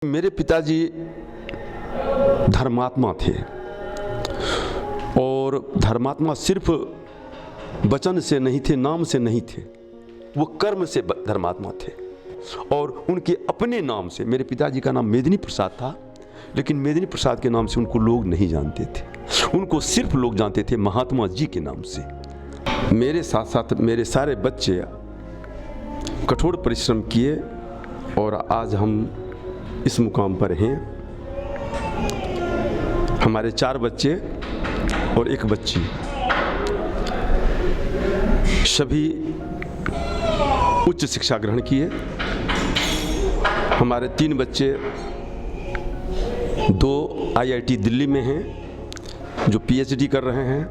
मेरे पिताजी धर्मात्मा थे और धर्मात्मा सिर्फ वचन से नहीं थे, नाम से नहीं थे, वो कर्म से धर्मात्मा थे। और उनके अपने नाम से, मेरे पिताजी का नाम मेदिनी प्रसाद था, लेकिन मेदिनी प्रसाद के नाम से उनको लोग नहीं जानते थे। उनको सिर्फ लोग जानते थे महात्मा जी के नाम से। मेरे साथ साथ मेरे सारे बच्चे कठोर परिश्रम किए और आज हम इस मुकाम पर हैं। हमारे 4 बच्चे और 1 बच्ची, सभी उच्च शिक्षा ग्रहण किए। हमारे 3 बच्चे 2 IIT दिल्ली में हैं जो PhD कर रहे हैं,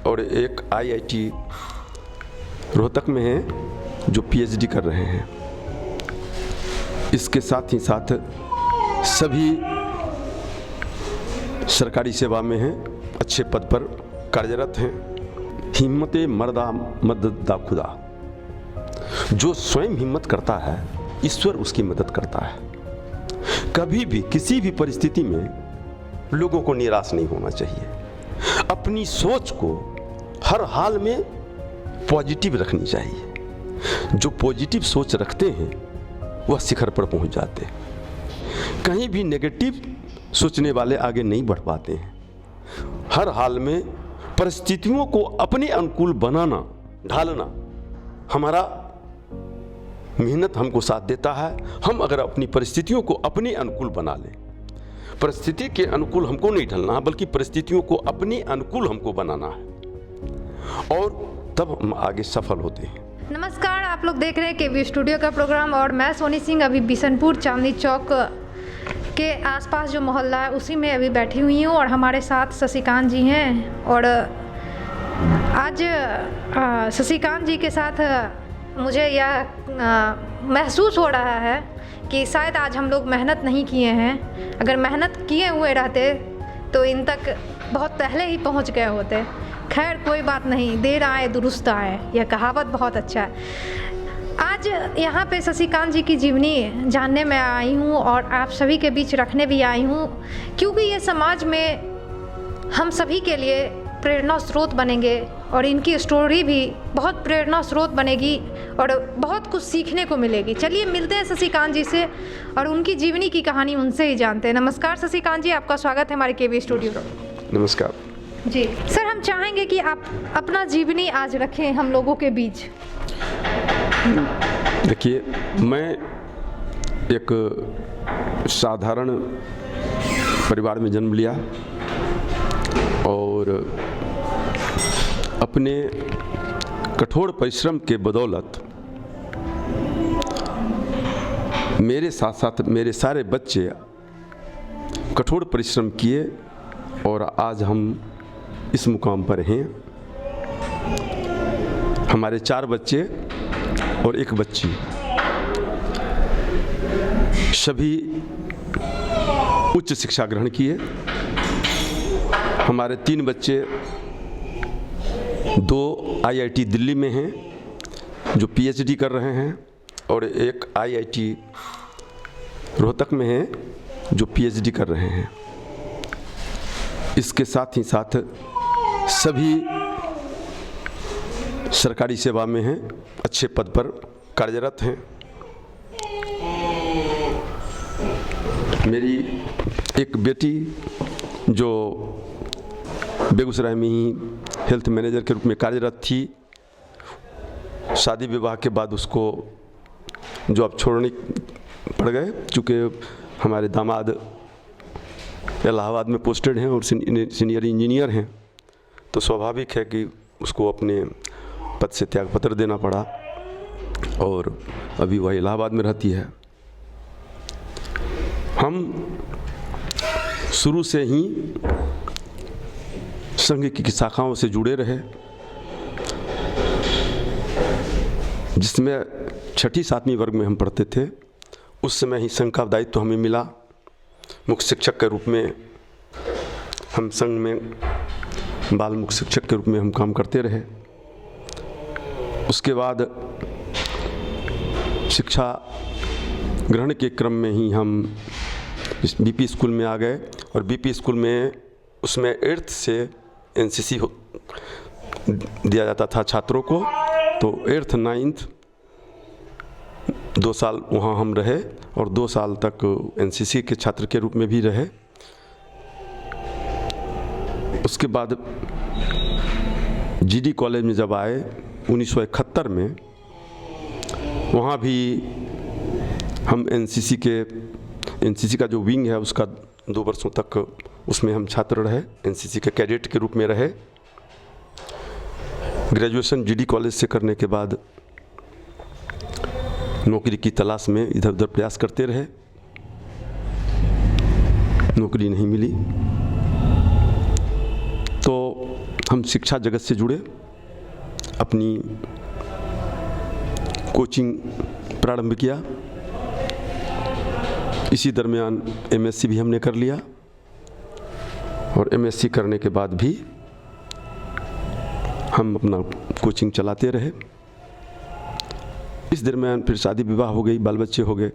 और 1 IIT रोहतक में है जो PhD कर रहे हैं। इसके साथ ही साथ सभी सरकारी सेवा में हैं, अच्छे पद पर कार्यरत हैं। हिम्मत मर्दा मदद खुदा, जो स्वयं हिम्मत करता है ईश्वर उसकी मदद करता है। कभी भी किसी भी परिस्थिति में लोगों को निराश नहीं होना चाहिए। अपनी सोच को हर हाल में पॉजिटिव रखनी चाहिए। जो पॉजिटिव सोच रखते हैं वह शिखर पर पहुंच जाते हैं। कहीं भी नेगेटिव सोचने वाले आगे नहीं बढ़ पाते हैं। हर हाल में परिस्थितियों को अपने अनुकूल बनाना, ढालना, हमारा मेहनत हमको साथ देता है। हम अगर अपनी परिस्थितियों को अपने अनुकूल बना लें, परिस्थिति के अनुकूल हमको नहीं ढलना, बल्कि परिस्थितियों को अपने अनुकूल हमको बनाना है, और तब हम आगे सफल होते हैं। नमस्कार, आप लोग देख रहे हैं केवी स्टूडियो का प्रोग्राम, और मैं सोनी सिंह अभी बिशनपुर चांदनी चौक के आसपास जो मोहल्ला है उसी में अभी बैठी हुई हूँ, और हमारे साथ शशिकांत जी हैं। और आज शशिकांत जी के साथ मुझे यह महसूस हो रहा है कि शायद आज हम लोग मेहनत नहीं किए हैं। अगर मेहनत किए हुए रहते तो इन तक बहुत पहले ही पहुँच गए होते। खैर कोई बात नहीं, देर आए दुरुस्त आए, यह कहावत बहुत अच्छा है। आज यहाँ पे शशिकांत जी की जीवनी जानने में आई हूँ और आप सभी के बीच रखने भी आई हूँ, क्योंकि ये समाज में हम सभी के लिए प्रेरणा स्रोत बनेंगे, और इनकी स्टोरी भी बहुत प्रेरणा स्रोत बनेगी और बहुत कुछ सीखने को मिलेगी। चलिए मिलते हैं शशिकांत जी से और उनकी जीवनी की कहानी उनसे ही जानते हैं। नमस्कार शशिकांत जी, आपका स्वागत है हमारे केवी स्टूडियो। नमस्कार जी सर, हम चाहेंगे कि आप अपना जीवनी आज रखें हम लोगों के बीच। देखिए, मैं एक साधारण परिवार में जन्म लिया और अपने कठोर परिश्रम के बदौलत मेरे साथ साथ मेरे सारे बच्चे कठोर परिश्रम किए और आज हम इस मुकाम पर हैं। हमारे 4 बच्चे और 1 बच्ची, सभी उच्च शिक्षा ग्रहण किए। हमारे 3 बच्चे 2 IIT दिल्ली में हैं जो PhD कर रहे हैं, और 1 IIT रोहतक में है जो PhD कर रहे हैं। इसके साथ ही साथ सभी सरकारी सेवा में हैं, अच्छे पद पर कार्यरत हैं। मेरी एक बेटी जो बेगूसराय में ही हेल्थ मैनेजर के रूप में कार्यरत थी, शादी विवाह के बाद उसको जॉब छोड़ने पड़ गए, चूँकि हमारे दामाद इलाहाबाद में पोस्टेड हैं और सीनियर इंजीनियर हैं, तो स्वाभाविक है कि उसको अपने पद से त्यागपत्र देना पड़ा, और अभी वह इलाहाबाद में रहती है। हम शुरू से ही संघ की शाखाओं से जुड़े रहे, जिसमें 6ठी 7वीं वर्ग में हम पढ़ते थे। उस समय ही संघ का दायित्व हमें मिला। मुख्य शिक्षक के रूप में हम संघ में बाल मुख्य शिक्षक के रूप में हम काम करते रहे। उसके बाद शिक्षा ग्रहण के क्रम में ही हम बीपी स्कूल में आ गए और बीपी स्कूल में उसमें 8th से एनसीसी दिया जाता था छात्रों को। तो 8th 9th 2 साल वहाँ हम रहे और 2 साल तक एनसीसी के छात्र के रूप में भी रहे। उसके बाद जीडी कॉलेज में जब आए 1971 में, वहाँ भी हम एनसीसी का जो विंग है उसका 2 वर्षों तक उसमें हम छात्र रहे, एनसीसी के कैडेट के रूप में रहे। ग्रेजुएशन जीडी कॉलेज से करने के बाद नौकरी की तलाश में इधर उधर प्रयास करते रहे, नौकरी नहीं मिली। तो हम शिक्षा जगत से जुड़े, अपनी कोचिंग प्रारंभ किया। इसी दरमियान एमएससी भी हमने कर लिया और एमएससी करने के बाद भी हम अपना कोचिंग चलाते रहे। इस दरमियान फिर शादी विवाह हो गई, बाल बच्चे हो गए।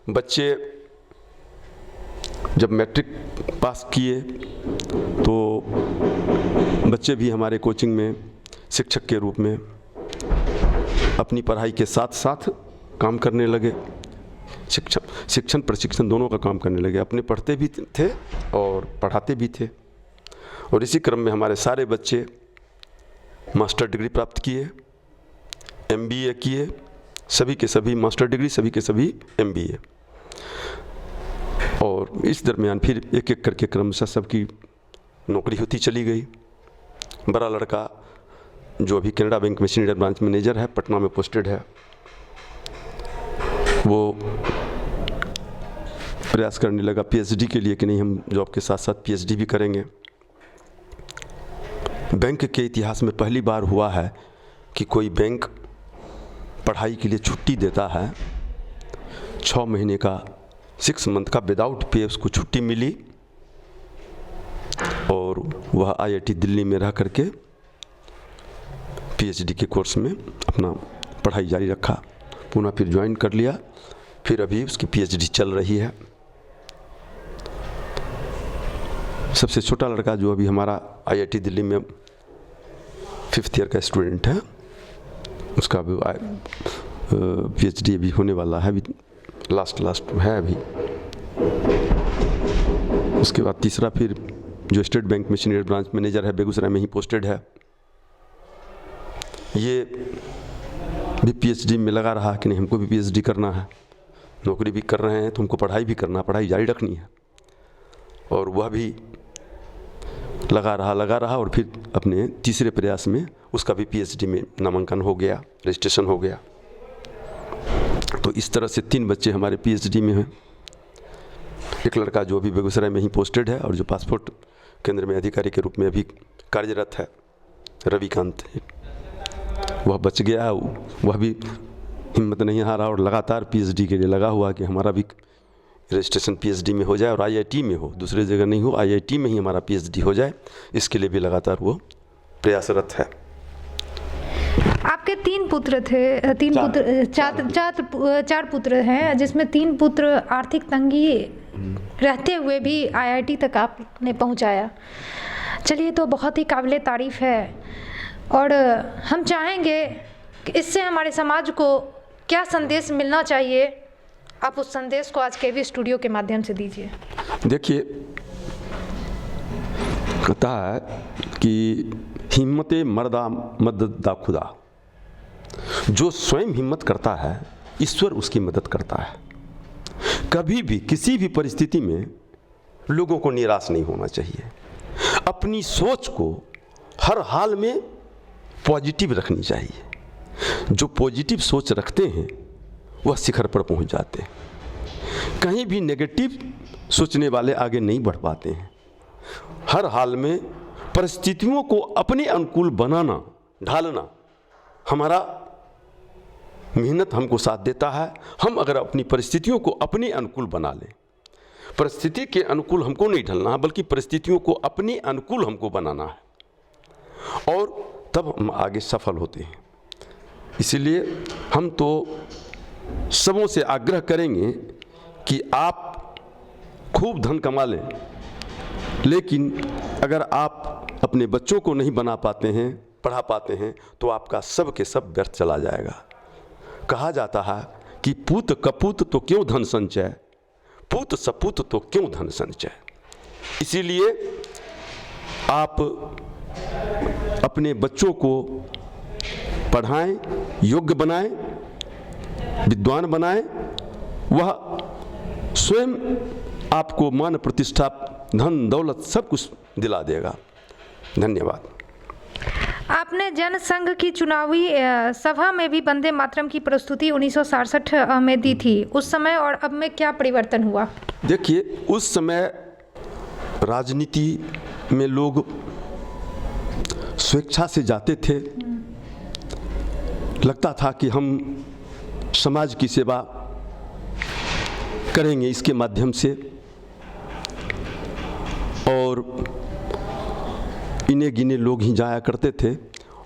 बच्चे जब मैट्रिक पास किए तो बच्चे भी हमारे कोचिंग में शिक्षक के रूप में अपनी पढ़ाई के साथ साथ काम करने लगे। शिक्षण प्रशिक्षण दोनों का काम करने लगे, अपने पढ़ते भी थे और पढ़ाते भी थे। और इसी क्रम में हमारे सारे बच्चे मास्टर डिग्री प्राप्त किए, एमबीए किए, सभी के सभी मास्टर डिग्री, सभी के सभी एमबीए। और इस दरमियान फिर एक एक करके क्रमशः सबकी नौकरी होती चली गई। बड़ा लड़का जो अभी कैनरा बैंक में सीनियर ब्रांच मैनेजर है, पटना में पोस्टेड है, वो प्रयास करने लगा पीएचडी के लिए कि नहीं हम जॉब के साथ साथ पीएचडी भी करेंगे। बैंक के इतिहास में पहली बार हुआ है कि कोई बैंक पढ़ाई के लिए छुट्टी देता है। 6 महीने का 6 मंथ का विदाउट पे उसको छुट्टी मिली और वह आईआईटी दिल्ली में रह करके पीएचडी के कोर्स में अपना पढ़ाई जारी रखा, पुनः फिर ज्वाइन कर लिया। फिर अभी उसकी पीएचडी चल रही है। सबसे छोटा लड़का जो अभी हमारा आईआईटी दिल्ली में 5th ईयर का स्टूडेंट है, उसका भी पीएचडी अभी होने वाला है, अभी लास्ट है अभी। उसके बाद तीसरा फिर जो स्टेट बैंक में सीनियर ब्रांच मैनेजर है, बेगूसराय में ही पोस्टेड है, ये भी पीएचडी में लगा रहा कि नहीं हमको भी पीएचडी करना है। नौकरी भी कर रहे हैं तो हमको पढ़ाई भी करना, पढ़ाई जारी रखनी है। और वह भी लगा रहा और फिर अपने तीसरे प्रयास में उसका भी पीएचडी में नामांकन हो गया, रजिस्ट्रेशन हो गया। तो इस तरह से 3 बच्चे हमारे पीएचडी में हैं। एक लड़का जो अभी बेगूसराय में ही पोस्टेड है और जो पासपोर्ट केंद्र में अधिकारी के रूप में अभी कार्यरत है, रविकांत, वह बच गया। वह भी हिम्मत नहीं हारा और लगातार पीएचडी के लिए लगा हुआ कि हमारा भी रजिस्ट्रेशन पीएचडी में हो जाए और आईआईटी में हो, दूसरे जगह नहीं हो, आईआईटी में ही हमारा पीएचडी हो जाए। इसके लिए भी लगातार वो प्रयासरत है। आपके 3 पुत्र थे, 4 पुत्र हैं, जिसमें 3 पुत्र आर्थिक तंगी रहते हुए भी आईआईटी तक आपने पहुंचाया। चलिए, तो बहुत ही काबिले तारीफ़ है। और हम चाहेंगे कि इससे हमारे समाज को क्या संदेश मिलना चाहिए, आप उस संदेश को आज केवी स्टूडियो के माध्यम से दीजिए। देखिए, कहता है कि हिम्मते मर्दा मदद खुदा। जो स्वयं हिम्मत करता है, ईश्वर उसकी मदद करता है। कभी भी किसी भी परिस्थिति में लोगों को निराश नहीं होना चाहिए। अपनी सोच को हर हाल में पॉजिटिव रखनी चाहिए। जो पॉजिटिव सोच रखते हैं वह शिखर पर पहुंच जाते हैं। कहीं भी नेगेटिव सोचने वाले आगे नहीं बढ़ पाते हैं। हर हाल में परिस्थितियों को अपने अनुकूल बनाना, ढालना, हमारा मेहनत हमको साथ देता है। हम अगर अपनी परिस्थितियों को अपने अनुकूल बना लें, परिस्थिति के अनुकूल हमको नहीं ढलना है, बल्कि परिस्थितियों को अपने अनुकूल हमको बनाना है, और तब हम आगे सफल होते हैं। इसीलिए हम तो सबों से आग्रह करेंगे कि आप खूब धन कमा लें, लेकिन अगर आप अपने बच्चों को नहीं बना पाते हैं, पढ़ा पाते हैं, तो आपका सब के सब व्यर्थ चला जाएगा। कहा जाता है कि पूत कपूत तो क्यों धन संचय, पूत सपूत तो क्यों धन संचय। इसीलिए आप अपने बच्चों को पढ़ाएं, योग्य बनाएं, विद्वान बनाएं, वह स्वयं आपको मान प्रतिष्ठा, धन दौलत सब कुछ दिला देगा। धन्यवाद। आपने जनसंघ की चुनावी सभा में भी वंदे मातरम की प्रस्तुति 1967 में दी थी। उस समय और अब में क्या परिवर्तन हुआ? देखिए, उस समय राजनीति में लोग स्वेच्छा से जाते थे। लगता था कि हम समाज की सेवा करेंगे इसके माध्यम से, और इन्हें गिने लोग ही जाया करते थे।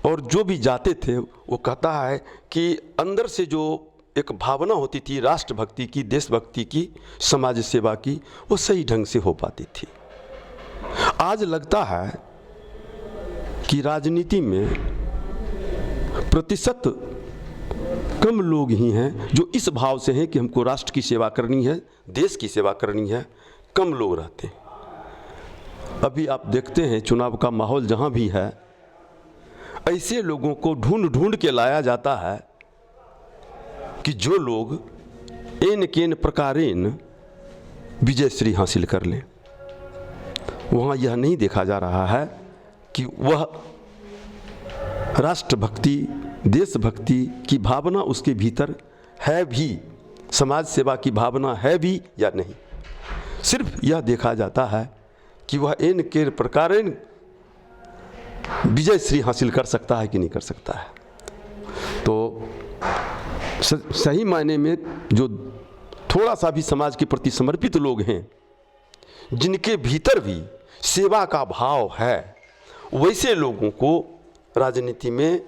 और जो भी जाते थे वो कहता है कि अंदर से जो एक भावना होती थी राष्ट्रभक्ति की, देशभक्ति की, समाज सेवा की, वो सही ढंग से हो पाती थी। आज लगता है कि राजनीति में प्रतिशत कम लोग ही हैं जो इस भाव से हैं कि हमको राष्ट्र की सेवा करनी है, देश की सेवा करनी है। कम लोग रहते हैं। अभी आप देखते हैं चुनाव का माहौल जहां भी है, ऐसे लोगों को ढूंढ ढूंढ के लाया जाता है कि जो लोग एन केन प्रकारेण विजयश्री हासिल कर लें। वहाँ यह नहीं देखा जा रहा है कि वह राष्ट्रभक्ति, देशभक्ति की भावना उसके भीतर है भी, समाज सेवा की भावना है भी या नहीं। सिर्फ यह देखा जाता है कि वह इन के प्रकारेण विजयश्री हासिल कर सकता है कि नहीं कर सकता है। तो सही मायने में जो थोड़ा सा भी समाज के प्रति समर्पित लोग हैं, जिनके भीतर भी सेवा का भाव है, वैसे लोगों को राजनीति में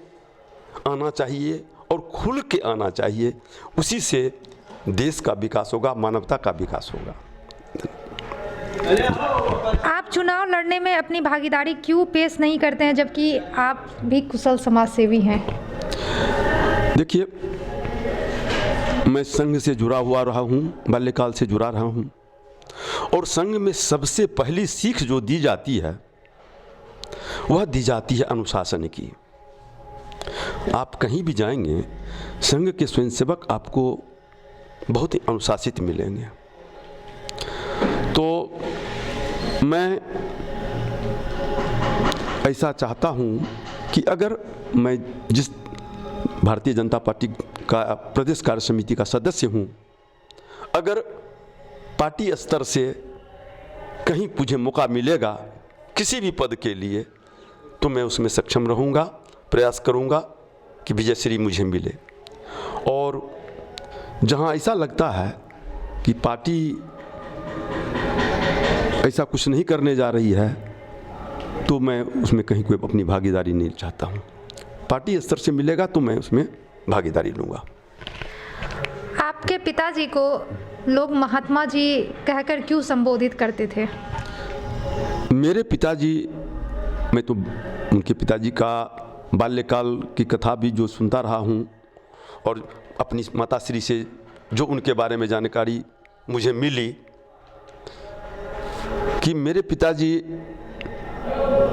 आना चाहिए और खुल के आना चाहिए। उसी से देश का विकास होगा, मानवता का विकास होगा। आप चुनाव लड़ने में अपनी भागीदारी क्यों पेश नहीं करते हैं, जबकि आप भी कुशल समाज सेवी हैं? देखिए, मैं संघ से जुड़ा हुआ रहा हूँ, बाल्यकाल से जुड़ा रहा हूँ, और संघ में सबसे पहली सीख जो दी जाती है वह दी जाती है अनुशासन की। आप कहीं भी जाएंगे, संघ के स्वयंसेवक आपको बहुत ही अनुशासित मिलेंगे। तो मैं ऐसा चाहता हूँ कि अगर मैं जिस भारतीय जनता पार्टी का प्रदेश कार्य समिति का सदस्य हूँ, अगर पार्टी स्तर से कहीं मुझे मौका मिलेगा किसी भी पद के लिए, तो मैं उसमें सक्षम रहूँगा, प्रयास करूँगा कि विजयश्री मुझे मिले। और जहाँ ऐसा लगता है कि पार्टी ऐसा कुछ नहीं करने जा रही है, तो मैं उसमें कहीं कोई अपनी भागीदारी नहीं चाहता हूँ। पार्टी स्तर से मिलेगा तो मैं उसमें भागीदारी लूँगा। आपके पिताजी को लोग महात्मा जी कहकर क्यों संबोधित करते थे? मेरे पिताजी, मैं तो उनके पिताजी का बाल्यकाल की कथा भी जो सुनता रहा हूँ, और अपनी माताश्री से जो उनके बारे में जानकारी मुझे मिली कि मेरे पिताजी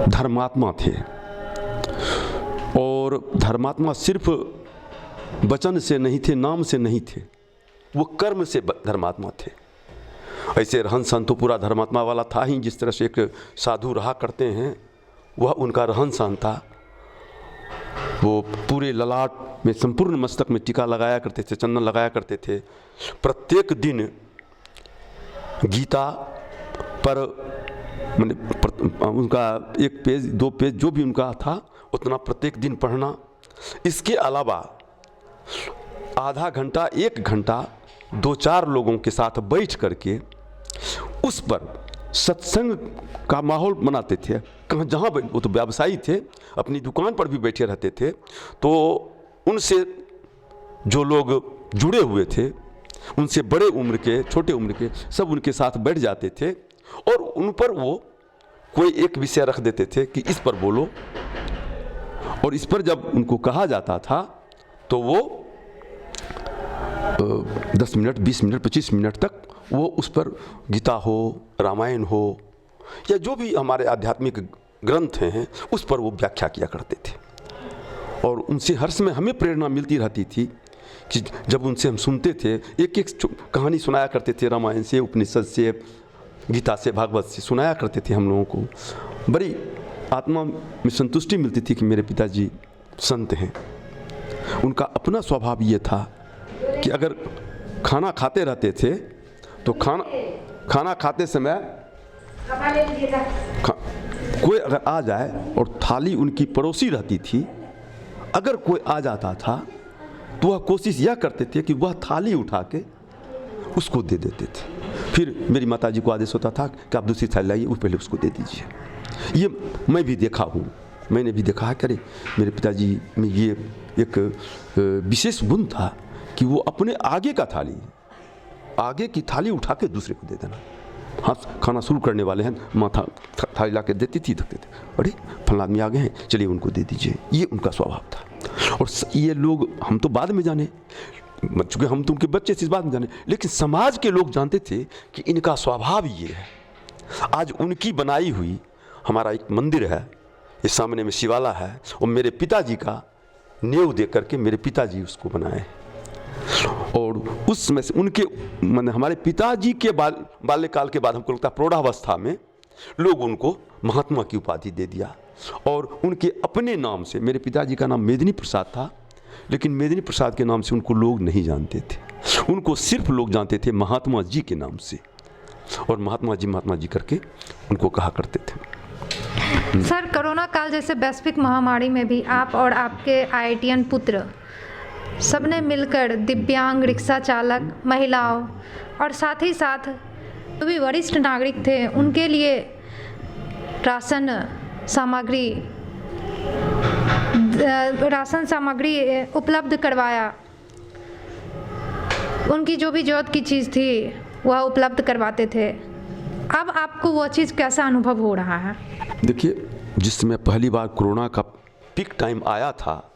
धर्मात्मा थे, और धर्मात्मा सिर्फ वचन से नहीं थे, नाम से नहीं थे, वो कर्म से धर्मात्मा थे। ऐसे रहन सहन तो पूरा धर्मात्मा वाला था ही। जिस तरह से एक साधु रहा करते हैं, वह उनका रहन सहन था। वो पूरे ललाट में, संपूर्ण मस्तक में टीका लगाया करते थे, चंदन लगाया करते थे। प्रत्येक दिन गीता पर उनका 1 पेज 2 पेज जो भी उनका था उतना प्रत्येक दिन पढ़ना। इसके अलावा आधा घंटा 1 घंटा 2-4 लोगों के साथ बैठ करके उस पर सत्संग का माहौल बनाते थे। कहाँ जहाँ वो तो व्यवसायी थे, अपनी दुकान पर भी बैठे रहते थे, तो उनसे जो लोग जुड़े हुए थे उनसे बड़े उम्र के, छोटे उम्र के सब उनके साथ बैठ जाते थे और उन पर वो कोई एक विषय रख देते थे कि इस पर बोलो, और इस पर जब उनको कहा जाता था तो वो 10 मिनट, 20 मिनट, 25 मिनट तक वो उस पर गीता हो, रामायण हो या जो भी हमारे आध्यात्मिक ग्रंथ हैं उस पर वो व्याख्या किया करते थे। और उनसे हर समय हमें प्रेरणा मिलती रहती थी कि जब उनसे हम सुनते थे, एक एक कहानी सुनाया करते थे, रामायण से, उपनिषद से, गीता से, भागवत से सुनाया करते थे हम लोगों को। बड़ी आत्मा में संतुष्टि मिलती थी कि मेरे पिताजी संत हैं। उनका अपना स्वभाव ये था कि अगर खाना खाते रहते थे तो खाना खाते समय कोई अगर आ जाए और थाली उनकी पड़ोसी रहती थी, अगर कोई आ जाता था तो वह कोशिश यह करते थे कि वह थाली उठा के उसको दे देते थे। फिर मेरी माताजी को आदेश होता था कि आप दूसरी थाली लाइए, वो पहले उसको दे दीजिए। ये मैं भी देखा हूँ, मैंने भी देखा है। करे मेरे पिताजी में ये एक विशेष गुण था कि वो अपने आगे की थाली उठा के दूसरे को दे देना। हाँ, खाना शुरू करने वाले हैं, माथा थाली ला के देती थी, थकते थे, अरे फलाना आदमी आ गए हैं, चलिए उनको दे दीजिए। ये उनका स्वभाव था। और ये लोग, हम तो बाद में जाने, चूँकि हम तो उनके बच्चे से बाद में जाने, लेकिन समाज के लोग जानते थे कि इनका स्वभाव ये है। आज उनकी बनाई हुई हमारा एक मंदिर है, इस सामने में शिवाला है, और मेरे पिताजी का नींव दे करके मेरे पिताजी उसको बनाए। और उस समय से उनके माने हमारे पिताजी के बाल्यकाल के बाद हमको लगता है प्रौढ़ावस्था में लोग उनको महात्मा की उपाधि दे दिया। और उनके अपने नाम से, मेरे पिताजी का नाम मेदिनी प्रसाद था, लेकिन मेदिनी प्रसाद के नाम से उनको लोग नहीं जानते थे। उनको सिर्फ लोग जानते थे महात्मा जी के नाम से, और महात्मा जी करके उनको कहा करते थे। सर, कोरोना काल जैसे वैश्विक महामारी में भी आप और आपके IITian पुत्र सबने मिलकर दिव्यांग, रिक्शा चालक, महिलाओं और साथ ही साथ जो भी वरिष्ठ नागरिक थे उनके लिए राशन सामग्री उपलब्ध करवाया। उनकी जो भी जरूरत की चीज़ थी वह उपलब्ध करवाते थे। अब आपको वो चीज़ कैसा अनुभव हो रहा है? देखिए, जिस समय पहली बार कोरोना का पीक टाइम आया था,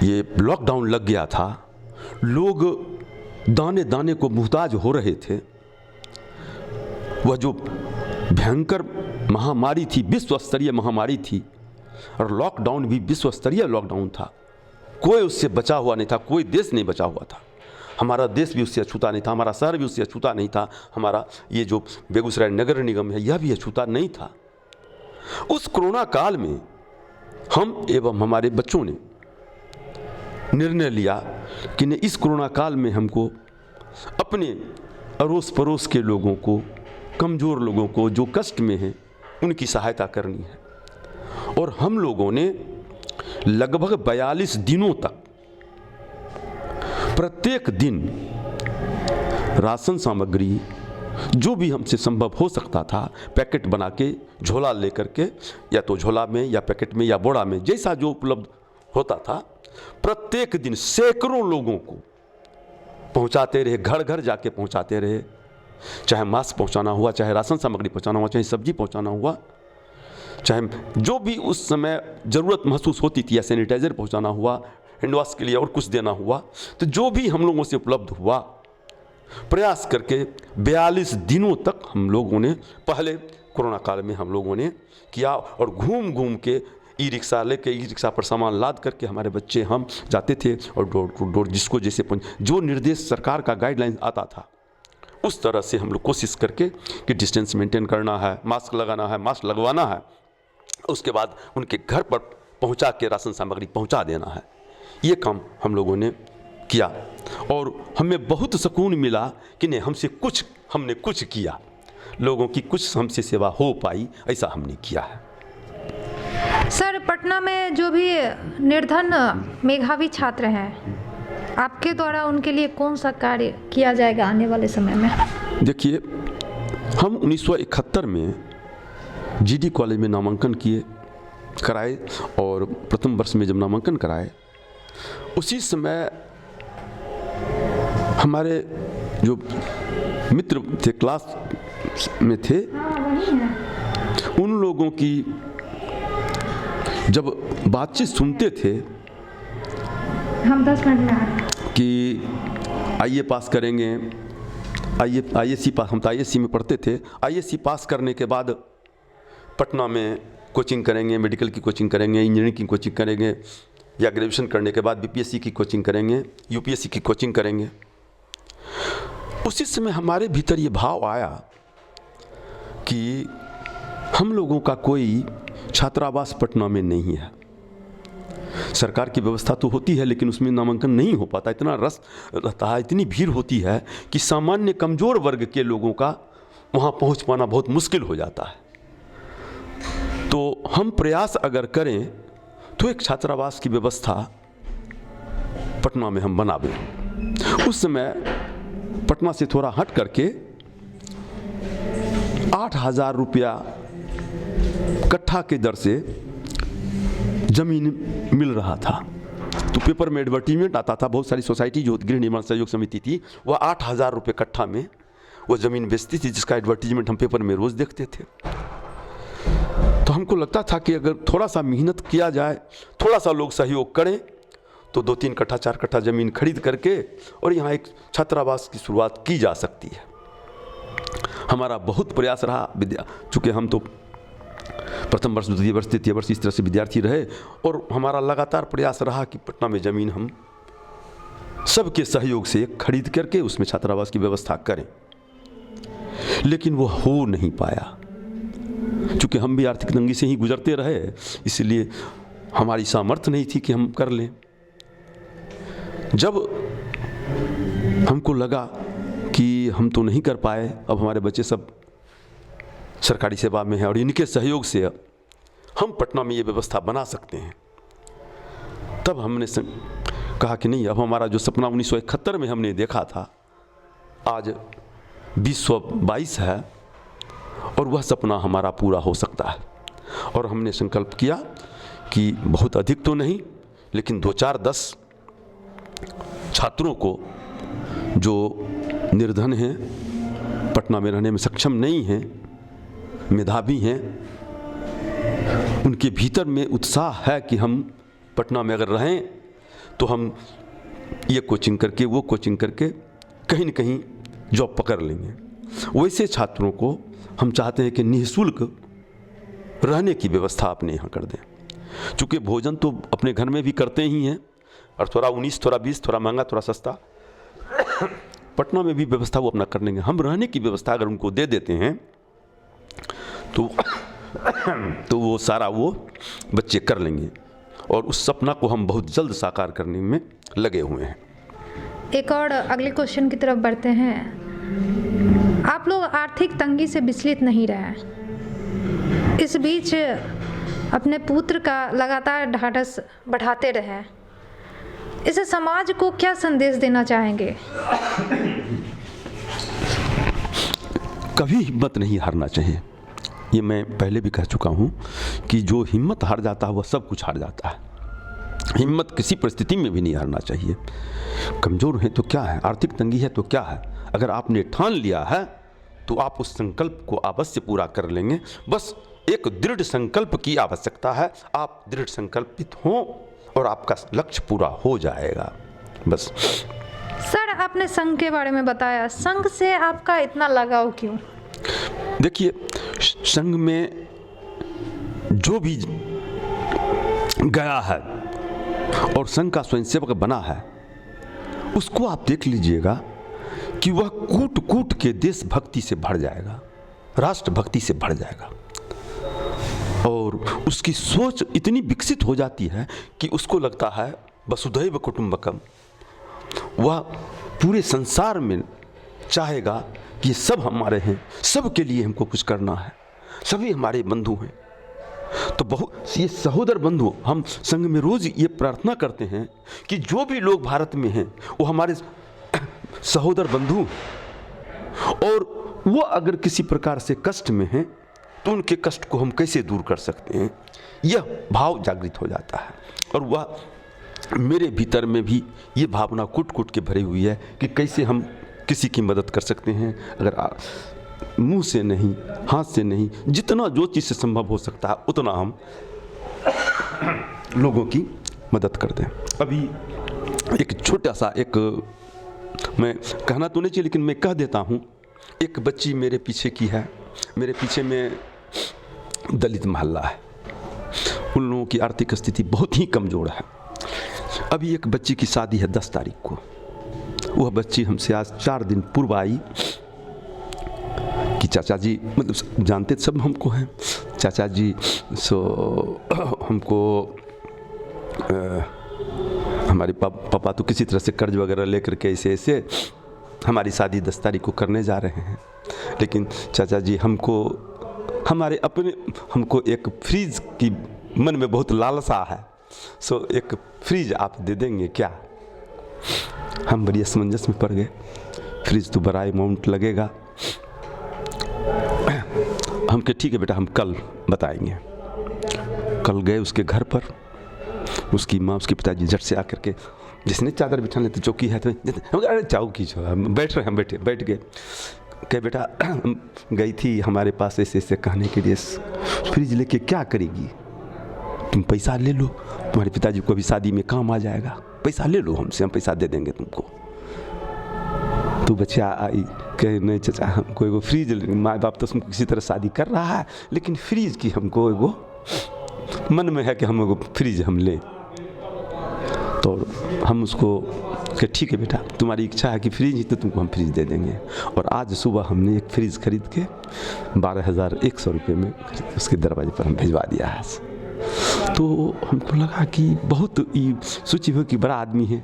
ये लॉकडाउन लग गया था, लोग दाने दाने को मुहताज हो रहे थे। वह जो भयंकर महामारी थी, विश्व स्तरीय महामारी थी, और लॉकडाउन भी विश्व स्तरीय लॉकडाउन था। कोई उससे बचा हुआ नहीं था, कोई देश नहीं बचा हुआ था। हमारा देश भी उससे अछूता नहीं था, हमारा शहर भी उससे अछूता नहीं था, हमारा ये जो बेगूसराय नगर निगम है यह भी अछूता नहीं था। उस कोरोना काल में हम एवं हमारे बच्चों ने निर्णय लिया कि नहीं, इस कोरोना काल में हमको अपने अड़ोस पड़ोस के लोगों को, कमज़ोर लोगों को जो कष्ट में हैं, उनकी सहायता करनी है। और हम लोगों ने लगभग 42 दिनों तक प्रत्येक दिन राशन सामग्री जो भी हमसे संभव हो सकता था पैकेट बना के, झोला लेकर के, या तो झोला में या पैकेट में या बोरा में, जैसा जो उपलब्ध होता था, प्रत्येक दिन सैकड़ों लोगों को पहुंचाते रहे, घर घर जाके पहुंचाते रहे। चाहे मास्क पहुंचाना हुआ, चाहे राशन सामग्री पहुंचाना हुआ, चाहे सब्जी पहुंचाना हुआ, चाहे जो भी उस समय ज़रूरत महसूस होती थी, या सैनिटाइज़र पहुंचाना हुआ, हैंड वॉश के लिए और कुछ देना हुआ, तो जो भी हम लोगों से उपलब्ध हुआ, प्रयास करके 42 दिनों तक हम लोगों ने, पहले कोरोना काल में हम लोगों ने किया। और घूम घूम के ई रिक्शा लेके, ई रिक्शा पर सामान लाद करके हमारे बच्चे, हम जाते थे और डोर टू डोर जिसको जैसे जो निर्देश सरकार का गाइडलाइन आता था उस तरह से हम लोग कोशिश करके कि डिस्टेंस मेंटेन करना है, मास्क लगाना है, मास्क लगवाना है, उसके बाद उनके घर पर पहुंचा के राशन सामग्री पहुंचा देना है। ये काम हम लोगों ने किया और हमें बहुत सुकून मिला कि नहीं, हमने कुछ किया, लोगों की कुछ हमसे सेवा हो पाई, ऐसा हमने किया है। सर, पटना में जो भी निर्धन मेधावी छात्र हैं, आपके द्वारा उनके लिए कौन सा कार्य किया जाएगा आने वाले समय में? देखिए, हम 1971 में GD कॉलेज में नामांकन कराए, और प्रथम वर्ष में जब नामांकन कराए, उसी समय हमारे जो मित्र थे, क्लास में थे, उन लोगों की जब बातचीत सुनते थे हम 10 मिनट में आ रहे हैं कि आईए पास करेंगे, आईएससी पास, हम तो आईएससी में पढ़ते थे, आईएससी पास करने के बाद पटना में कोचिंग करेंगे, मेडिकल की कोचिंग करेंगे, इंजीनियरिंग की कोचिंग करेंगे, या ग्रेजुएशन करने के बाद बीपीएससी की कोचिंग करेंगे, यूपीएससी की कोचिंग करेंगे। उसी समय हमारे भीतर ये भाव आया कि हम लोगों का कोई छात्रावास पटना में नहीं है। सरकार की व्यवस्था तो होती है लेकिन उसमें नामांकन नहीं हो पाता, इतना रस रहता है, इतनी भीड़ होती है कि सामान्य कमज़ोर वर्ग के लोगों का वहाँ पहुँच पाना बहुत मुश्किल हो जाता है। तो हम प्रयास अगर करें तो एक छात्रावास की व्यवस्था पटना में हम बनावें। उस समय पटना से थोड़ा हट करके 8,000 रुपया कट्ठा के दर से ज़मीन मिल रहा था। तो पेपर में एडवर्टीजमेंट आता था, बहुत सारी सोसाइटी जो गृह निर्माण सहयोग समिति थी वह 8,000 रुपये कट्ठा में वो ज़मीन बेचती थी, जिसका एडवर्टीजमेंट हम पेपर में रोज़ देखते थे। तो हमको लगता था कि अगर थोड़ा सा मेहनत किया जाए, थोड़ा सा लोग सहयोग करें तो 2-3 कट्ठा 4 कट्ठा ज़मीन खरीद करके और यहाँ एक छात्रावास की शुरुआत की जा सकती है। हमारा बहुत प्रयास रहा, चूँकि हम तो प्रथम वर्ष, द्वितीय वर्ष, तृतीय वर्ष इस तरह से विद्यार्थी रहे, और हमारा लगातार प्रयास रहा कि पटना में ज़मीन हम सबके सहयोग से खरीद करके उसमें छात्रावास की व्यवस्था करें। लेकिन वो हो नहीं पाया, चूँकि हम भी आर्थिक तंगी से ही गुजरते रहे, इसलिए हमारी सामर्थ्य नहीं थी कि हम कर लें। जब हमको लगा कि हम तो नहीं कर पाए, अब हमारे बच्चे सब सरकारी सेवा में हैं और इनके सहयोग से हम पटना में ये व्यवस्था बना सकते हैं, तब हमने कहा कि नहीं, अब हमारा जो सपना 1971 में हमने देखा था आज 2022 है और वह सपना हमारा पूरा हो सकता है। और हमने संकल्प किया कि बहुत अधिक तो नहीं लेकिन 2-4-10 छात्रों को जो निर्धन हैं, पटना में रहने में सक्षम नहीं हैं, मेधावी हैं, उनके भीतर में उत्साह है कि हम पटना में अगर रहें तो हम ये कोचिंग करके वो कोचिंग करके कहीं न कहीं जॉब पकड़ लेंगे। वैसे छात्रों को हम चाहते हैं कि निःशुल्क रहने की व्यवस्था अपने यहाँ कर दें। चूँकि भोजन तो अपने घर में भी करते ही हैं, और थोड़ा 19, थोड़ा 20, थोड़ा महंगा, थोड़ा सस्ता पटना में भी व्यवस्था वो अपना कर लेंगे। हम रहने की व्यवस्था अगर उनको दे देते हैं तो वो सारा वो बच्चे कर लेंगे, और उस सपना को हम बहुत जल्द साकार करने में लगे हुए हैं। एक और अगले क्वेश्चन की तरफ बढ़ते हैं। आप लोग आर्थिक तंगी से विचलित नहीं रहे, इस बीच अपने पुत्र का लगातार ढाढ़स बढ़ाते रहे, इसे समाज को क्या संदेश देना चाहेंगे? कभी हिम्मत नहीं हारना चाहिए। ये मैं पहले भी कह चुका हूँ कि जो हिम्मत हार जाता है वह सब कुछ हार जाता है। हिम्मत किसी परिस्थिति में भी नहीं हारना चाहिए। कमज़ोर है तो क्या है, आर्थिक तंगी है तो क्या है, अगर आपने ठान लिया है तो आप उस संकल्प को अवश्य पूरा कर लेंगे। बस एक दृढ़ संकल्प की आवश्यकता है। आप दृढ़ संकल्पित हों और आपका लक्ष्य पूरा हो जाएगा, बस। सर, आपने संघ के बारे में बताया, संघ से आपका इतना लगाव क्यों? देखिए, संघ में जो भी गया है और संघ का स्वयंसेवक बना है, उसको आप देख लीजिएगा कि वह कूट कूट के देशभक्ति से भर जाएगा, राष्ट्रभक्ति से भर जाएगा, और उसकी सोच इतनी विकसित हो जाती है कि उसको लगता है वसुधैव कुटुंबकम। वह पूरे संसार में चाहेगा कि ये सब हमारे हैं, सब के लिए हमको कुछ करना है, सभी हमारे बंधु हैं। तो बहुत ये सहोदर बंधु, हम संघ में रोज़ ये प्रार्थना करते हैं कि जो भी लोग भारत में हैं वो हमारे सहोदर बंधु, और वो अगर किसी प्रकार से कष्ट में हैं तो उनके कष्ट को हम कैसे दूर कर सकते हैं, यह भाव जागृत हो जाता है। और वह मेरे भीतर में भी ये भावना कूट कूट के भरी हुई है कि कैसे हम किसी की मदद कर सकते हैं, अगर मुंह से नहीं, हाथ से नहीं, जितना जो चीज़ से संभव हो सकता है उतना हम लोगों की मदद करते हैं। अभी एक छोटा सा मैं कहना तो नहीं चाहिए लेकिन मैं कह देता हूँ, एक बच्ची मेरे पीछे की है, मेरे पीछे में दलित मोहल्ला है, उन लोगों की आर्थिक स्थिति बहुत ही कमज़ोर है। अभी एक बच्ची की शादी है 10 तारीख को, वह बच्ची हमसे आज 4 दिन पूर्व आई कि चाचा जी, मतलब जानते सब हमको हैं, चाचा जी हमको हमारे पापा तो किसी तरह से कर्ज वगैरह लेकर के ऐसे हमारी शादी 10 तारीख को करने जा रहे हैं, लेकिन चाचा जी हमको एक फ्रिज की मन में बहुत लालसा है, एक फ्रिज आप दे देंगे क्या? हम बड़ी असमंजस में पड़ गए। फ्रिज तो बड़ा अमाउंट लगेगा। हम कहे ठीक है बेटा, हम कल बताएंगे। कल गए उसके घर पर, उसकी माँ, उसके पिताजी झट से आकर के, जिसने चादर बिछा लेते, चौकी है तो अरे चौकी जो हम बैठ रहे हैं, बैठ गए। कहे बेटा गई थी हमारे पास ऐसे कहने के लिए, फ्रिज लेके क्या करेगी? तुम पैसा ले लो, तुम्हारे पिताजी को भी शादी में काम आ जाएगा, पैसा ले लो हमसे, हम पैसा दे देंगे तुमको। तो बच्चा आई, कहे नहीं चाचा हमको एगो फ्रिज, माँ बाप तो तुमको किसी तरह शादी कर रहा है, लेकिन फ्रिज की हमको एगो मन में है कि हम एगो फ्रिज हम ले। तो हम उसको कि ठीक है बेटा, तुम्हारी इच्छा है कि फ्रिज ही, तो तुमको हम फ्रिज दे देंगे। और आज सुबह हमने एक फ्रिज खरीद के 12,100 रुपये में उसके दरवाजे पर हम भिजवा दिया है। तो हमको लगा कि बहुत ही सोची हुई कि बड़ा आदमी है।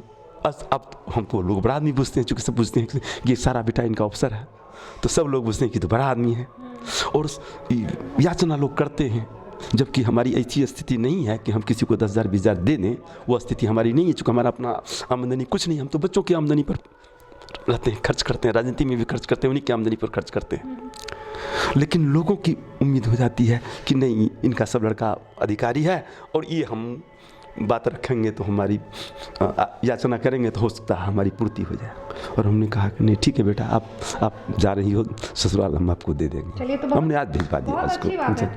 अब हमको लोग बड़ा आदमी पूछते हैं, चूँकि सब पूछते हैं कि ये सारा बेटा इनका अफसर है, तो सब लोग पूछते हैं कि तो बड़ा आदमी है, और याचना लोग करते हैं। जबकि हमारी ऐसी स्थिति नहीं है कि हम किसी को 10,000 20,000 दे दें, वो स्थिति हमारी नहीं है। चूँकि हमारा अपना आमदनी कुछ नहीं, हम तो बच्चों की आमदनी पर रहते हैं, खर्च करते हैं, राजनीति में भी खर्च करते हैं, उन्हीं की आमदनी पर खर्च करते हैं। लेकिन लोगों की उम्मीद हो जाती है कि नहीं, इनका सब लड़का अधिकारी है और ये हम बात रखेंगे तो हमारी याचना करेंगे तो हो सकता है हमारी पूर्ति हो जाए। और हमने कहा कि नहीं ठीक है बेटा, आप जा रही हो ससुराल, हम आपको दे देंगे। तो हमने आज भिजवा दिया, उसको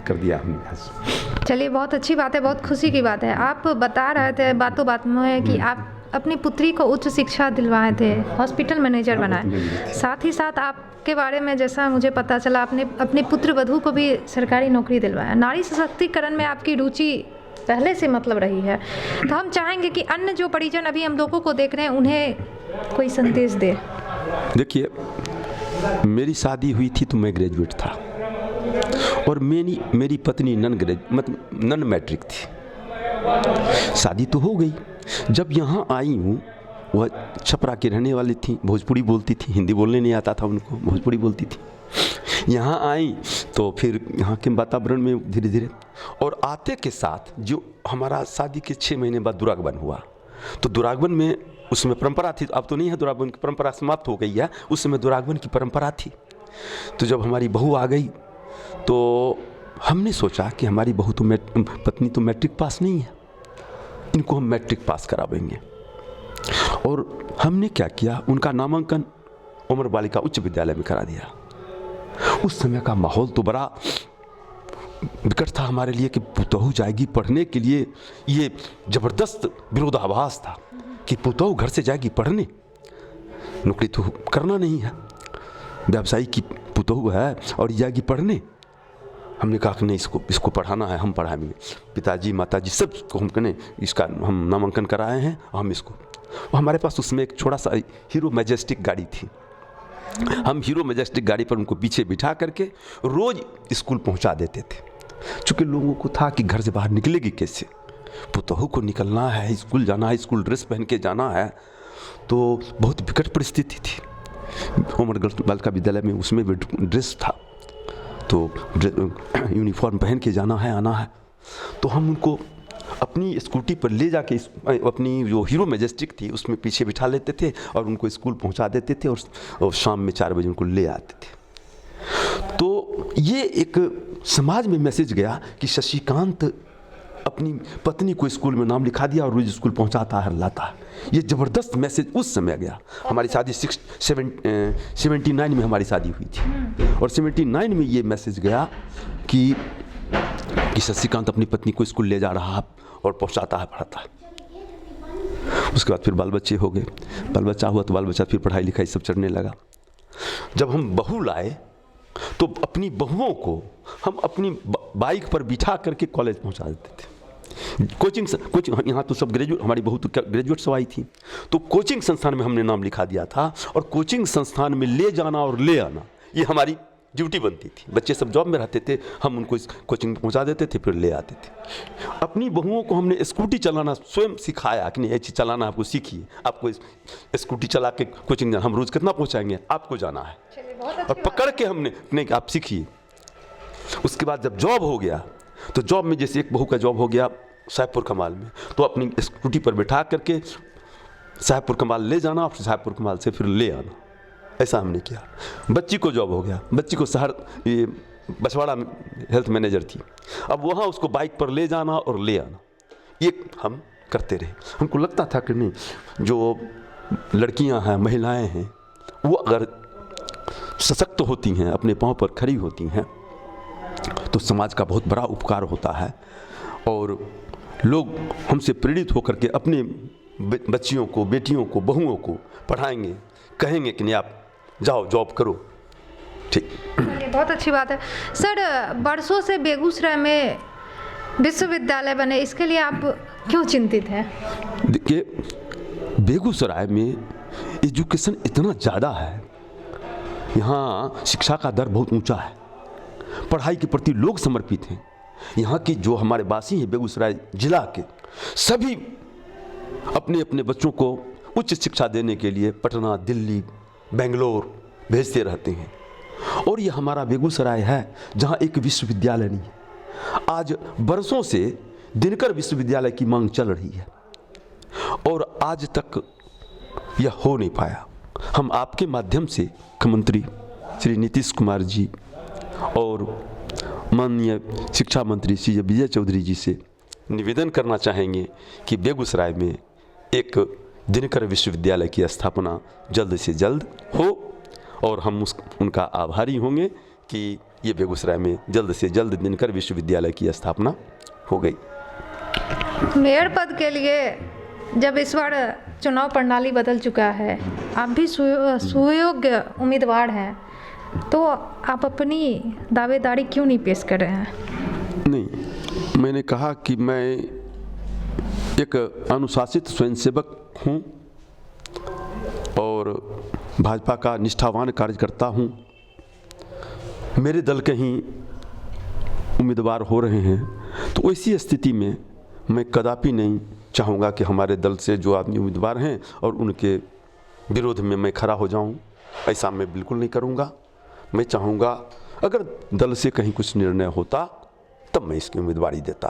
कर दिया हमने आज। चलिए बहुत अच्छी बात है, बहुत खुशी की बात है। आप बता रहे थे बातों बात में कि आप अपनी पुत्री को उच्च शिक्षा दिलवाए थे, हॉस्पिटल मैनेजर बनाए, साथ ही साथ आपके बारे में जैसा मुझे पता चला, आपने अपने पुत्र वधू को भी सरकारी नौकरी दिलवाया। नारी सशक्तिकरण में आपकी रुचि पहले से मतलब रही है। तो हम चाहेंगे कि अन्य जो परिजन अभी हम लोगों को देख रहे हैं उन्हें कोई संदेश दे। देखिए, मेरी शादी हुई थी तो मैं ग्रेजुएट था, और मेरी पत्नी नन मैट्रिक थी। शादी तो हो गई। जब यहाँ आई हूँ, वह छपरा की रहने वाली थी, भोजपुरी बोलती थी, हिंदी बोलने नहीं आता था उनको, भोजपुरी बोलती थी। यहाँ आई तो फिर यहाँ के वातावरण में धीरे धीरे, और आते के साथ जो हमारा शादी के 6 महीने बाद दुरागमन हुआ, तो दुरागमन में उसमें परंपरा थी, अब तो नहीं है, दुरागमन की परंपरा समाप्त हो गई है, उस समय दुरागमन की परंपरा थी। तो जब हमारी बहू आ गई तो हमने सोचा कि हमारी बहू तो पत्नी तो मैट्रिक पास नहीं है, इनको हम मैट्रिक पास करावेंगे। और हमने क्या किया, उनका नामांकन अमर बालिका उच्च विद्यालय में करा दिया। उस समय का माहौल तो बड़ा विकट था हमारे लिए कि पुतहू जाएगी पढ़ने के लिए। ये ज़बरदस्त विरोधाभास था कि पुतहू घर से जाएगी पढ़ने, नौकरी तो करना नहीं है, व्यवसायी की पुतहू है और जाएगी पढ़ने। हमने कहा कि नहीं, इसको पढ़ाना है, हम पढ़ाएंगे। पिताजी माताजी सब को हम कहने, इसका हम नामांकन कराए हैं, हम इसको। हमारे पास उसमें एक छोटा सा हीरो मैजेस्टिक गाड़ी थी, हम हीरो मैजेस्टिक गाड़ी पर उनको पीछे बिठा करके रोज़ स्कूल पहुंचा देते थे। चूँकि लोगों को था कि घर से बाहर निकलेगी कैसे, पुतहू को निकलना है, स्कूल जाना है, स्कूल ड्रेस पहन के जाना है, तो बहुत विकट परिस्थिति थी। अमर बालिका विद्यालय में उसमें भी ड्रेस था, तो यूनिफॉर्म पहन के जाना है, आना है। तो हम उनको अपनी स्कूटी पर ले जाके, अपनी जो हीरो मैजेस्टिक थी उसमें पीछे बिठा लेते थे और उनको स्कूल पहुंचा देते थे, और शाम में 4 बजे उनको ले आते थे। तो ये एक समाज में मैसेज गया कि शशिकांत अपनी पत्नी को स्कूल में नाम लिखा दिया और रोज स्कूल पहुंचाता है, लाता है। ये ज़बरदस्त मैसेज उस समय गया। हमारी शादी 79 में हमारी शादी हुई थी और 79 में ये मैसेज गया कि शशिकांत अपनी पत्नी को स्कूल ले जा रहा है और पहुंचाता है, पढ़ाता है। उसके बाद फिर बाल बच्चे हो गए, बाल बच्चा हुआ तो बाल बच्चा फिर पढ़ाई लिखाई सब चढ़ने लगा। जब हम बहू लाए तो अपनी बहुओं को हम अपनी बाइक पर बिठा करके कॉलेज पहुंचा देते थे। कोचिंग यहाँ तो सब ग्रेजुएट, हमारी बहू तो ग्रेजुएट सब आई थी, तो कोचिंग संस्थान में हमने नाम लिखा दिया था और कोचिंग संस्थान में ले जाना और ले आना ये हमारी ड्यूटी बनती थी। बच्चे सब जॉब में रहते थे, हम उनको इस कोचिंग में पहुंचा देते थे, फिर ले आते थे। अपनी बहुओं को हमने स्कूटी चलाना स्वयं सिखाया कि नहीं, ऐसी चलाना आपको सीखिए, आपको स्कूटी चला के कोचिंग जाना, हम रोज़ कितना पहुंचाएंगे, आपको जाना है, और पकड़ के हमने नहीं आप सीखिए। उसके बाद जब जॉब हो गया तो जॉब में जैसे एक बहू का जॉब हो गया साहेबपुर कमाल में, तो अपनी स्कूटी पर बिठा करके साहेबपुर कमाल ले जाना और साहेबपुर कमाल से फिर ले आना, ऐसा हमने किया। बच्ची को जॉब हो गया, बच्ची को शहर ये बछवाड़ा में हेल्थ मैनेजर थी, अब वहाँ उसको बाइक पर ले जाना और ले आना, ये हम करते रहे। हमको लगता था कि नहीं, जो लड़कियाँ हैं, महिलाएं हैं, वो अगर सशक्त होती हैं, अपने पाँव पर खड़ी होती हैं, तो समाज का बहुत बड़ा उपकार होता है और लोग हमसे प्रेरित होकर के अपने बच्चियों को, बेटियों को, बहुओं को पढ़ाएंगे, कहेंगे कि नहीं आप जाओ जॉब करो। ठीक, बहुत अच्छी बात है सर। बरसों से बेगूसराय में विश्वविद्यालय बने, इसके लिए आप क्यों चिंतित हैं? देखिए, बेगूसराय में एजुकेशन इतना ज़्यादा है, यहाँ शिक्षा का दर बहुत ऊंचा है, पढ़ाई के प्रति लोग समर्पित हैं। यहाँ की जो हमारे वासी हैं बेगूसराय जिला के, सभी अपने अपने बच्चों को उच्च शिक्षा देने के लिए पटना, दिल्ली, बेंगलोर भेजते रहते हैं। और ये हमारा बेगूसराय है जहाँ एक विश्वविद्यालय नहीं है। आज बरसों से दिनकर विश्वविद्यालय की मांग चल रही है और आज तक यह हो नहीं पाया। हम आपके माध्यम से मुख्यमंत्री श्री नीतीश कुमार जी और माननीय शिक्षा मंत्री श्री विजय चौधरी जी से निवेदन करना चाहेंगे कि बेगूसराय में एक दिनकर विश्वविद्यालय की स्थापना जल्द से जल्द हो और हम उनका आभारी होंगे कि ये बेगूसराय में जल्द से जल्द दिनकर विश्वविद्यालय की स्थापना हो गई। मेयर पद के लिए जब इस बार चुनाव प्रणाली बदल चुका है, आप भी सुयोग्य उम्मीदवार हैं, तो आप अपनी दावेदारी क्यों नहीं पेश कर रहे हैं? नहीं, मैंने कहा कि मैं एक अनुशासित स्वयंसेवक हूँ और भाजपा का निष्ठावान कार्यकर्ता हूँ। मेरे दल के ही उम्मीदवार हो रहे हैं, तो ऐसी स्थिति में मैं कदापि नहीं चाहूँगा कि हमारे दल से जो आदमी उम्मीदवार हैं और उनके विरोध में मैं खड़ा हो जाऊँ, ऐसा मैं बिल्कुल नहीं करूँगा। मैं चाहूँगा अगर दल से कहीं कुछ निर्णय होता तब मैं इसकी उम्मीदवारी देता।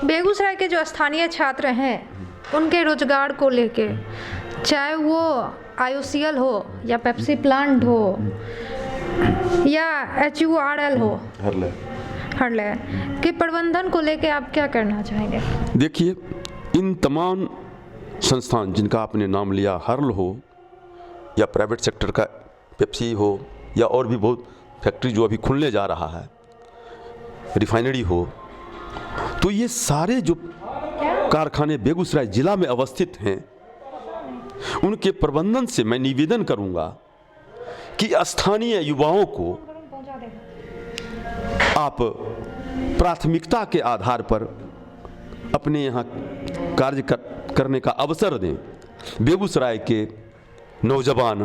बेगूसराय के जो स्थानीय छात्र हैं उनके रोजगार को लेके, चाहे वो IOCL हो या पेप्सी प्लांट हो या HURL हो, हरले के प्रबंधन को लेके आप क्या करना चाहेंगे? देखिए, इन तमाम संस्थान जिनका आपने नाम लिया, हर्ल हो या प्राइवेट सेक्टर का पेप्सी हो या और भी बहुत फैक्ट्री जो अभी खुलने जा रहा है, रिफाइनरी हो, तो ये सारे जो कारखाने बेगूसराय जिला में अवस्थित हैं, उनके प्रबंधन से मैं निवेदन करूंगा कि स्थानीय युवाओं को आप प्राथमिकता के आधार पर अपने यहाँ कार्य करने का अवसर दें। बेगूसराय के नौजवान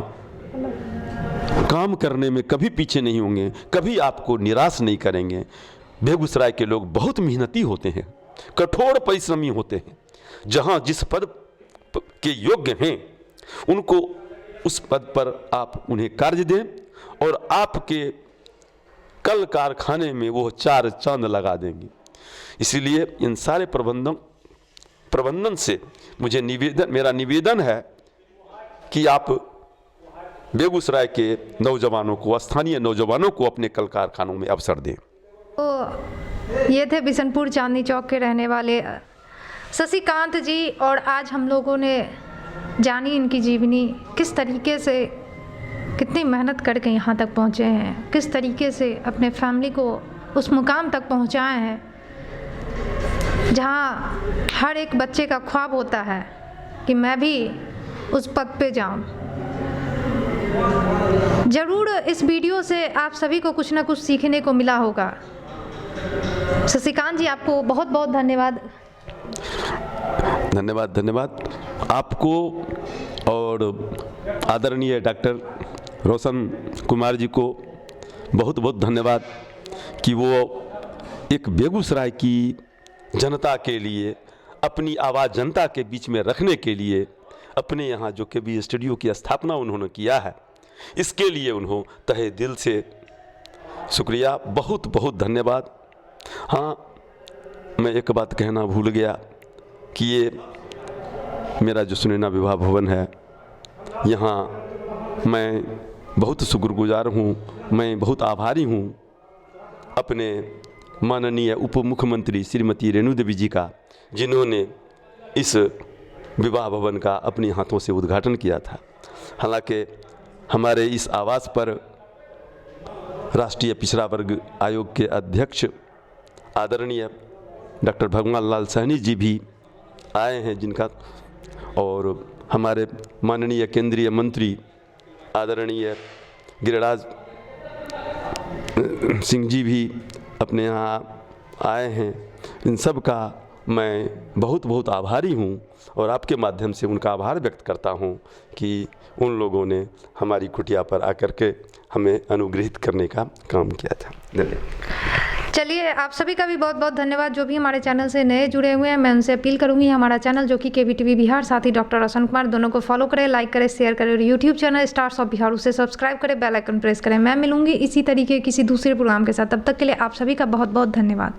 काम करने में कभी पीछे नहीं होंगे, कभी आपको निराश नहीं करेंगे। बेगूसराय के लोग बहुत मेहनती होते हैं, कठोर परिश्रमी होते हैं। जहाँ जिस पद के योग्य हैं उनको उस पद पर आप उन्हें कार्य दें और आपके कल कारखाने में वो चार चांद लगा देंगे। इसीलिए इन सारे प्रबंधन से मुझे मेरा निवेदन है कि आप बेगूसराय के नौजवानों को, स्थानीय नौजवानों को अपने कल कारखानों में अवसर दें। तो ये थे बिशनपुर चांदनी चौक के रहने वाले शशिकांत जी। और आज हम लोगों ने जानी इनकी जीवनी, किस तरीके से कितनी मेहनत करके यहाँ तक पहुँचे हैं, किस तरीके से अपने फैमिली को उस मुकाम तक पहुँचाए हैं जहाँ हर एक बच्चे का ख्वाब होता है कि मैं भी उस पद पे जाऊँ। ज़रूर इस वीडियो से आप सभी को कुछ ना कुछ सीखने को मिला होगा। शशिकांत जी, आपको बहुत बहुत धन्यवाद। धन्यवाद आपको और आदरणीय डॉक्टर रोशन कुमार जी को बहुत बहुत धन्यवाद कि वो एक बेगूसराय की जनता के लिए अपनी आवाज़ जनता के बीच में रखने के लिए अपने यहाँ जो केबी स्टूडियो की स्थापना उन्होंने किया है, इसके लिए उन्होंने तहे दिल से शुक्रिया, बहुत बहुत धन्यवाद। हाँ, मैं एक बात कहना भूल गया कि ये मेरा जो सुनैना विवाह भवन है, यहाँ मैं बहुत शुक्रगुजार हूँ, मैं बहुत आभारी हूँ अपने माननीय उप मुख्यमंत्री श्रीमती रेणु देवी जी का, जिन्होंने इस विवाह भवन का अपने हाथों से उद्घाटन किया था। हालांकि हमारे इस आवास पर राष्ट्रीय पिछड़ा वर्ग आयोग के अध्यक्ष आदरणीय डॉक्टर भगवान लाल सहनी जी भी आए हैं, जिनका और हमारे माननीय केंद्रीय मंत्री आदरणीय गिरिराज सिंह जी भी अपने यहाँ आए हैं। इन सब का मैं बहुत बहुत आभारी हूँ और आपके माध्यम से उनका आभार व्यक्त करता हूँ कि उन लोगों ने हमारी कुटिया पर आकर के हमें अनुग्रहित करने का काम किया था। धन्यवाद। चलिए, आप सभी का भी बहुत बहुत धन्यवाद। जो भी हमारे चैनल से नए जुड़े हुए हैं, मैं उनसे अपील करूंगी हमारा चैनल जो कि KBTV बिहार, साथ ही डॉक्टर रोशन कुमार, दोनों को फॉलो करें, लाइक करें, शेयर करें और YouTube channel stars of Bihar उसे सब्सक्राइब करें, बेल आइकन प्रेस करें। मैं मिलूंगी इसी तरीके किसी दूसरे प्रोग्राम के साथ। तब तक के लिए आप सभी का बहुत बहुत धन्यवाद।